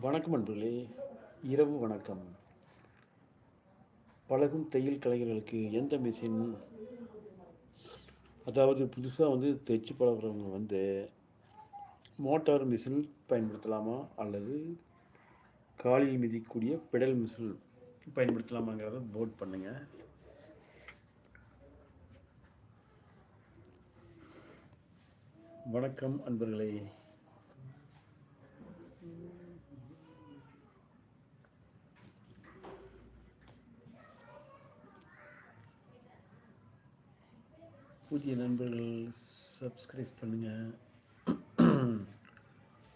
வணக்கம் அன்பர்களே, இரவு வணக்கம். பழகும் தையல் கலைஞர்களுக்கு எந்த மிஷின் அதாவது புதுசா தைச்சு பழகுறவங்க மோட்டார் மிஷின் பயன்படுத்தலாமா? அல்லது காலில் மிதிக்கக்கூடிய பெடல் மிஷின் பயன்படுத்தலாமாங்கிறத வோட் பண்ணுங்க. வணக்கம் அன்பர்களே. புதிய நண்பர்கள் சப்ஸ்கிரைப் பண்ணுங்கள்.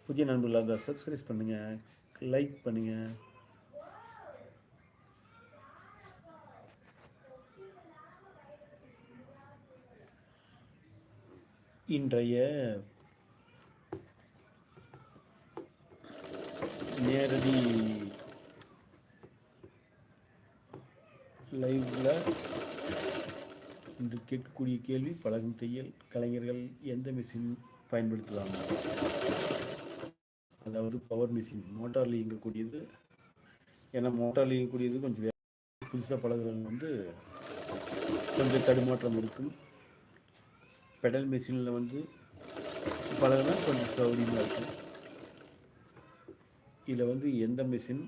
புதிய நண்பர்களாக இருந்தால் சப்ஸ்கிரைப் பண்ணுங்கள், லைக் பண்ணுங்கள். இன்றைய நேரடி லைவில் இன்று கேட்கக்கூடிய கேள்வி, பழகும் தையல் கலைஞர்கள் எந்த மிஷின் பயன்படுத்தலாம்? அதாவது பவர் மிஷின், மோட்டாரில் இயங்கக்கூடியது. ஏன்னா மோட்டாரில் இயங்கக்கூடியது கொஞ்சம் புதுசாக பழகுறவங்க கொஞ்சம் தடுமாற்றம் இருக்கும். பெடல் மிஷினில் பழகுனா கொஞ்சம் சௌகரியமாக இருக்கும். இதில் எந்த மிஷின்